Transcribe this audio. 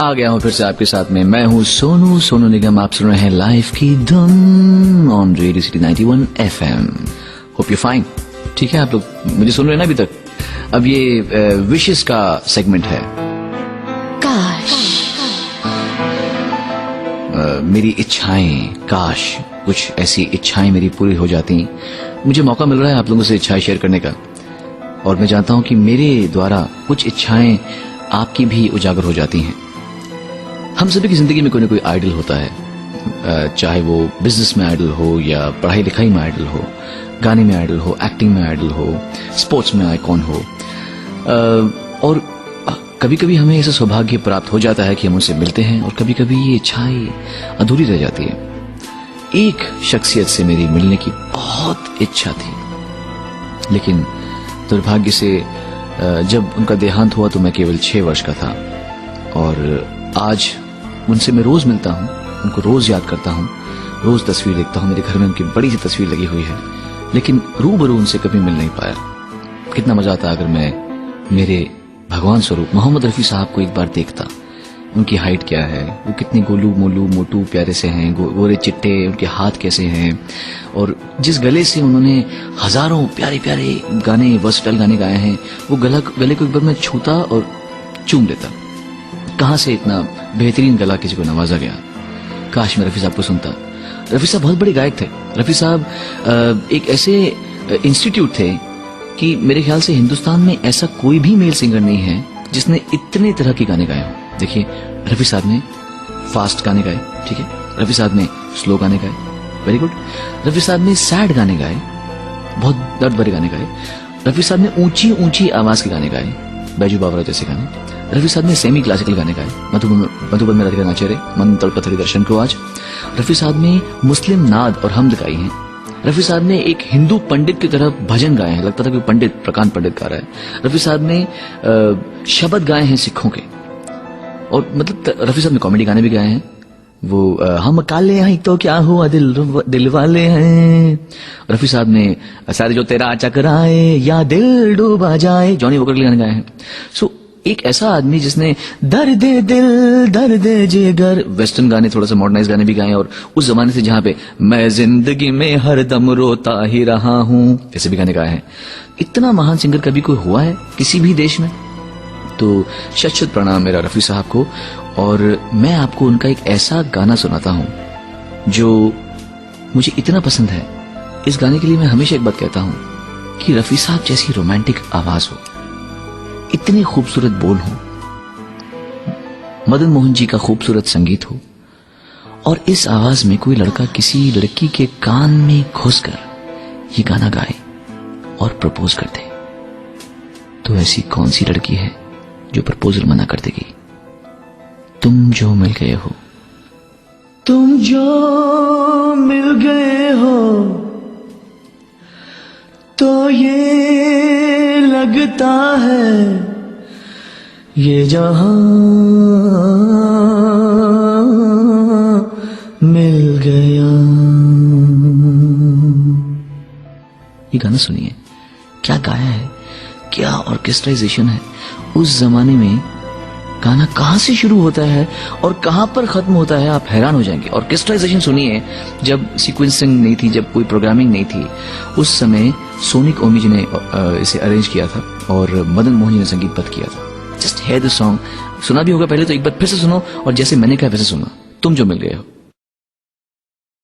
आ गया हूँ फिर से आपके साथ में। मैं हूँ सोनू निगम। आप सुन रहे हैं लाइफ की धुन on radio city 91 FM। Hope you fine. ठीक है, आप लोग मुझे सुन रहे हैं ना अभी तक? अब ये विशेस का सेगमेंट है। काश मेरी इच्छाएं, काश कुछ ऐसी इच्छाएं मेरी पूरी हो जाती। मुझे मौका मिल रहा है आप लोगों से इच्छाएं शेयर करने का, और मैं जानता हूं कि मेरे द्वारा कुछ इच्छाएं आपकी भी उजागर हो जाती हैं। हम सभी की जिंदगी में कोई ना कोई आइडल होता है, चाहे वो बिजनेस में आइडल हो या पढ़ाई लिखाई में आइडल हो, गाने में आइडल हो, एक्टिंग में आइडल हो, स्पोर्ट्स में आइकॉन हो। और कभी कभी हमें ऐसा सौभाग्य प्राप्त हो जाता है कि हम उनसे मिलते हैं, और कभी कभी ये इच्छाएं अधूरी रह जाती है। एक शख्सियत से मेरी मिलने की बहुत इच्छा थी, लेकिन दुर्भाग्य से जब उनका देहांत हुआ तो मैं केवल 6 वर्ष का था। और आज उनसे मैं रोज मिलता हूं, उनको रोज याद करता हूं, रोज तस्वीर देखता हूं। मेरे घर में उनकी बड़ी सी तस्वीर लगी हुई है, लेकिन रूबरू उनसे कभी मिल नहीं पाया। कितना मजा आता अगर मैं मेरे भगवान स्वरूप मोहम्मद रफी साहब को एक बार देखता। उनकी हाइट क्या है, वो कितने गोलू मोलू मोटू प्यारे से हैं, गोरे चिट्टे, उनके हाथ कैसे हैं, और जिस गले से उन्होंने हजारों प्यारे प्यारे गाने, वर्सटाइल गाने गाए हैं, वो गले को एक बार मैं छूता और चूम लेता। कहां से इतना बेहतरीन गला किसी को नवाजा गया। काश मैं रफी साहब को सुनता। रफी साहब बहुत बड़े गायक थे। रफी साहब एक ऐसे इंस्टीट्यूट थे कि मेरे ख्याल से हिंदुस्तान में ऐसा कोई भी मेल सिंगर नहीं है जिसने इतने तरह के गाने गाए हों। देखिए, रफी साहब ने फास्ट गाने गाए, ठीक है, रफी साहब ने स्लो गाने गाए, वेरी गुड। रफी साहब ने सैड गाने गाए, बहुत दर्द भरे गाने गाए। रफी साहब ने ऊंची ऊंची आवाज के गाने गाए, बैजू बावरा जैसे गाने। रफी साहब ने सेमी क्लासिकल गाने गाए, मधुबन में राधिका नाचे रे, मन तड़पथरी दर्शन को आज। रफी साहब ने मुस्लिम नाद और हमद गाई हैं। रफी साहब ने एक हिंदू पंडित की तरह भजन गाए हैं, लगता था कि पंडित प्रकांड पंडित गा रहा है। रफी साहब ने शब्द गाए हैं सिखों के, और मतलब रफी साहब ने कॉमेडी गाने भी गाए हैं। वो हम काले हैं तो क्या हुआ दिल वाले हैं। रफी साहब ने सारे जो तेरा चकराए या दिल डूबा जाए, जॉनी वॉकर के गाने गाए हैं। सो एक ऐसा आदमी जिसने दर्द दिल दर्द जिगर, वेस्टर्न गाने, थोड़ा सा मॉडर्नाइज गाने भी गाए, और उस जमाने से जहां पे मैं जिंदगी में हरदम रोता ही रहा हूं, ऐसे भी गाने गाए हैं। इतना महान सिंगर कभी कोई हुआ है किसी भी देश में? तो शत शत प्रणाम मेरा रफी साहब को। और मैं आपको उनका एक ऐसा गाना सुनाता हूं जो मुझे इतना पसंद है। इस गाने के लिए मैं हमेशा एक बात कहता हूं कि रफी साहब जैसी रोमांटिक आवाज हो, इतने खूबसूरत बोल हो, मदन मोहन जी का खूबसूरत संगीत हो, और इस आवाज में कोई लड़का किसी लड़की के कान में घुसकर ये गाना गाए और प्रपोज कर दे, तो ऐसी कौन सी लड़की है जो प्रपोजल मना कर देगी? तुम जो मिल गए हो, तुम जो मिल गए हो, तो ये लगता है ये जहां मिल गया। ये गाना सुनिए, क्या गाया है, क्या ऑर्केस्ट्राइजेशन है। उस जमाने में गाना कहां से शुरू होता है और कहां पर खत्म होता है, आप हैरान हो जाएंगे। ऑर्केस्ट्राइजेशन सुनिए, जब सीक्वेंसिंग नहीं थी, जब कोई प्रोग्रामिंग नहीं थी, उस समय सोनिक ओमी जी ने इसे अरेंज किया था और मदन मोहन जी ने संगीतबद्ध किया था। Just hear the song. सुना भी होगा पहले, तो एक बार फिर से सुनो, और जैसे मैंने कहा वैसे सुनो। तुम जो मिल गए हो।